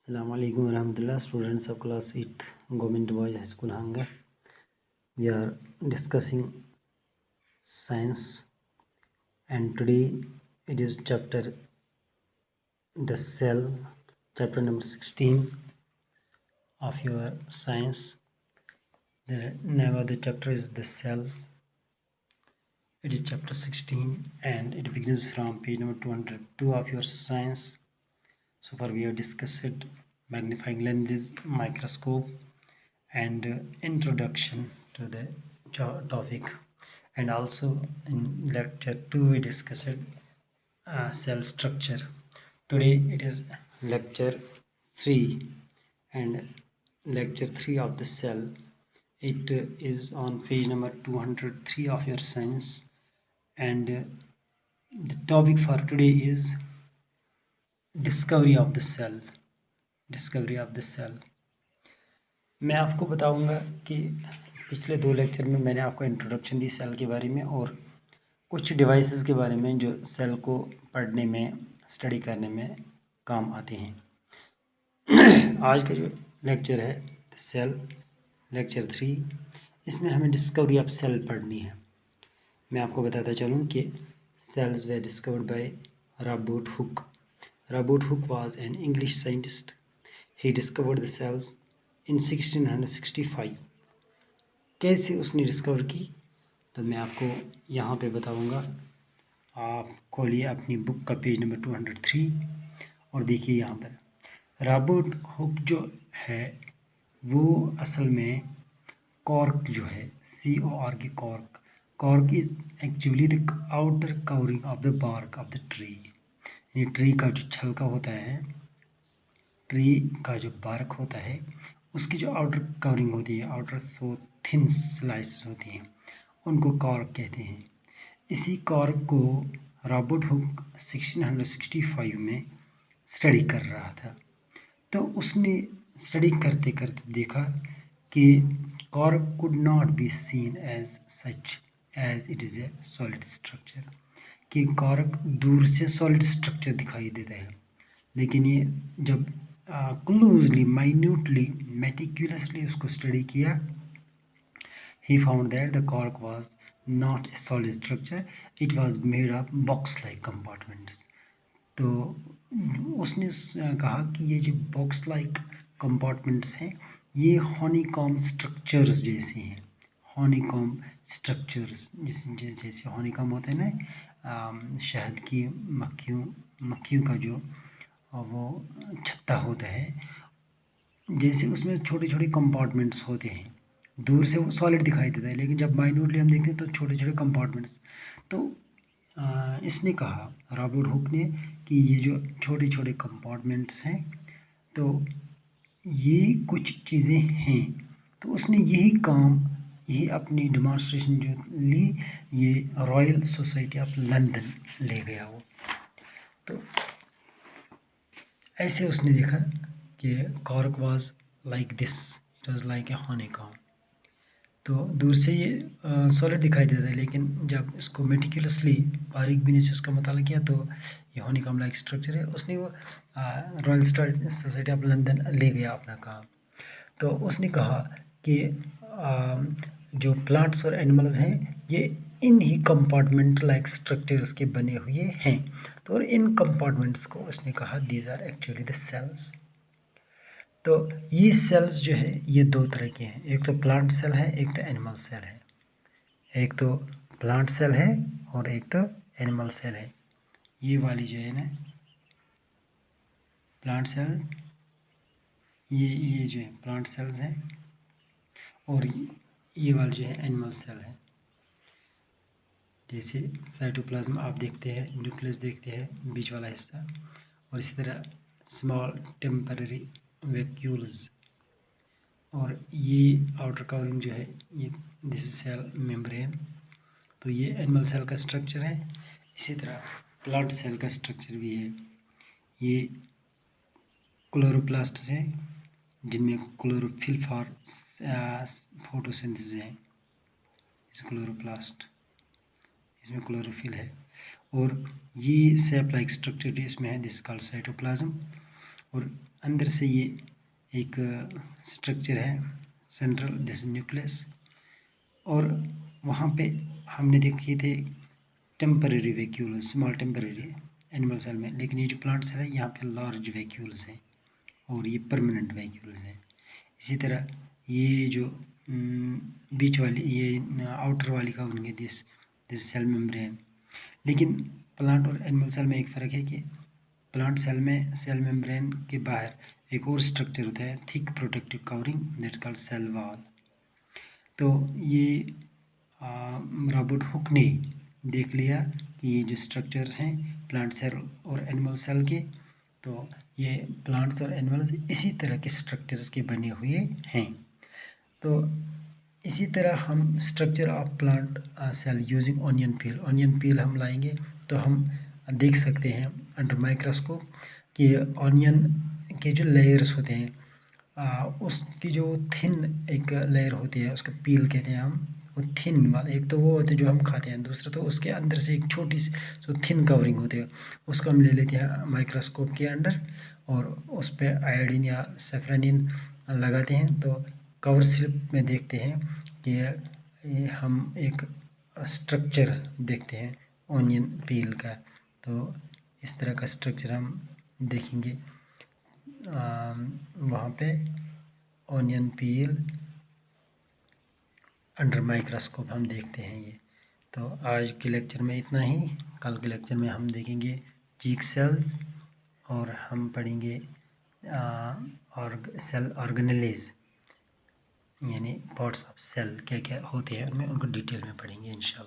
Assalamualaikum warahmatullah. Students of class 8th Government Boys High School Hanga. We are discussing science, and today it is chapter the cell, chapter number 16 of your science. The name of the chapter is the cell. It is chapter 16 and it begins from page number 202 of your science. So far we have discussed magnifying lenses, microscope, and introduction to the topic, and also in lecture 2 we discussed cell structure. Today it is lecture 3 and lecture 3 of the cell. It is on page number 203 of your science, and the topic for today is discovery of the cell. Discovery of the cell. मैं आपको बताऊंगा कि पिछले 2 lecture में मैंने आपको introduction दी cell के बारे में और कुछ डिवाइसेस के बारे में जो सेल को पढ़ने में, स्टडी करने में काम आते हैं. आज का जो लेक्चर है सेल, लेक्चर 3, इसमें हमें डिस्कवरी ऑफ सेल पढ़नी है. मैं आपको बताता चलूँ कि cells were discovered by Robert Hooke. Robert Hooke was an English scientist. He discovered the cells in 1665. कैसे उसने डिस्कवर की तो मैं आपको यहाँ पे बताऊँगा. आप खोलिए अपनी बुक का पेज नंबर 203 और देखिए यहाँ पर रॉबर्ट हुक जो है वो असल में कॉर्क जो है, COR की cork is actually the outer covering of the bark of the tree. ये ट्री का जो छलका होता है, ट्री का जो बार्क होता है, उसकी जो आउटर कवरिंग होती है, आउटर सो थिन स्लाइसेस होती हैं, उनको कॉर्क कहते हैं. इसी कॉर्क को रॉबर्ट हुक 1665 में स्टडी कर रहा था. तो उसने स्टडी करते करते देखा कि cork could not be seen as such as it is a solid structure. कि कॉर्क दूर से सॉलिड स्ट्रक्चर दिखाई देता है, लेकिन ये जब क्लोजली, माइन्यूटली, मेटिकुलसली उसको स्टडी किया, he found that the cork was not a solid structure, it was made of box like compartments. तो उसने कहा कि ये जो बॉक्स लाइक कंपार्टमेंट्स हैं ये हनीकॉम्ब स्ट्रक्चर्स जैसे हैं. हनीकॉम्ब स्ट्रक्चर्स जैसे हनीकॉम्ब होते हैं ना, शहद की मक्खियों का जो वो छत्ता होता है, जैसे उसमें छोटे छोटे कंपार्टमेंट्स होते हैं. दूर से वो सॉलिड दिखाई देता है, लेकिन जब माइन्यूटली हम देखते हैं तो छोटे छोटे कंपार्टमेंट्स. तो इसने कहा, रॉबर्ट हुक ने, कि ये जो छोटे छोटे कंपार्टमेंट्स हैं तो ये कुछ चीज़ें हैं. तो उसने यही अपनी डेमोन्स्ट्रेशन जो ली, ये रॉयल सोसाइटी ऑफ लंदन ले गया वो. तो ऐसे उसने देखा कि cork was like this, it was like a honeycomb. तो दूर से ये सॉलिड दिखाई देता है, लेकिन जब इसको मेटिकुलसली, बारीक बीनी से उसका मुताला किया तो ये हनीकॉम्ब लाइक स्ट्रक्चर है. उसने वो रॉयल सोसाइटी ऑफ लंदन ले गया अपना काम. तो उसने कहा कि जो प्लांट्स और एनिमल्स हैं ये इन ही कंपार्टमेंट लाइक स्ट्रक्चर्स के बने हुए हैं. तो और इन कंपार्टमेंट्स को उसने कहा these are actually the cells. तो ये सेल्स जो है ये 2 तरह के हैं. एक तो प्लांट सेल है, एक तो एनिमल सेल है. एक तो प्लांट सेल है और एक तो एनिमल सेल है. ये वाली जो है ना प्लांट सेल, ये जो है प्लांट सेल्स हैं, और ये वाली जो है एनिमल सेल है. जैसे साइटोप्लाज्म आप देखते हैं, न्यूक्लियस देखते हैं, बीच वाला हिस्सा, और इसी तरह स्मॉल टेम्पररी वैक्यूल्स, और ये आउटर कवरिंग जो है ये दिस इज सेल मेम्ब्रेन. तो ये एनिमल सेल का स्ट्रक्चर है. इसी तरह प्लांट सेल का स्ट्रक्चर भी है. ये क्लोरोप्लास्ट है जिनमें क्लोरोफिल फॉर फोटोसिंथेसिस है. इस क्लोरोप्लास्ट, इसमें क्लोरोफिल है. और ये सेप लाइक स्ट्रक्चर जो इसमें है दिस कॉल्ड साइटोप्लाज्म. और अंदर से ये एक स्ट्रक्चर है सेंट्रल, दिस न्यूक्लियस। और वहाँ पे हमने देखे थे temporary vacuoles, small temporary animal cell में, लेकिन ये जो प्लांट सेल है यहाँ पे लार्ज वैक्यूल्स हैं और ये परमानेंट वैक्यूल्स हैं। इसी तरह ये जो बीच वाली, ये आउटर वाली कवरिंग है, दिस सेल मेम्ब्रेन। लेकिन प्लांट और एनिमल सेल में एक फ़र्क है कि प्लांट सेल में सेल मेम्ब्रेन के बाहर एक और स्ट्रक्चर होता है, thick protective covering, that's called cell wall. तो ये रॉबर्ट हुक ने देख लिया कि ये जो स्ट्रक्चर्स हैं प्लांट सेल और एनिमल सेल के, तो ये प्लांट्स और एनिमल्स इसी तरह के स्ट्रक्चर्स के बने हुए हैं। तो इसी तरह हम structure of plant cell using onion peel हम लाएंगे तो हम देख सकते हैं अंडर माइक्रोस्कोप कि ऑनियन के जो लेयर्स होते हैं उसकी जो थिन एक लेयर होती है उसका पील कहते हैं हम, वो थिन वाला। एक तो वो होते हैं जो हम खाते हैं, दूसरा तो उसके अंदर से एक छोटी सी जो थिन कवरिंग होती है उसको हम ले लेते हैं माइक्रोस्कोप के अंडर और उस पर आयोडीन या सेफ्रानिन लगाते हैं। तो कवर स्लिप में देखते हैं कि ये हम एक स्ट्रक्चर देखते हैं ऑनियन पील का। तो इस तरह का स्ट्रक्चर हम देखेंगे वहाँ पे ऑनियन पील अंडर माइक्रोस्कोप हम देखते हैं ये। तो आज के लेक्चर में इतना ही। कल के लेक्चर में हम देखेंगे चीक सेल्स और हम पढ़ेंगे सेल ऑर्गेनेलिज, यानी पार्ट्स ऑफ सेल क्या क्या होते हैं उनमें, उनको डिटेल में पढ़ेंगे इंशाल्लाह।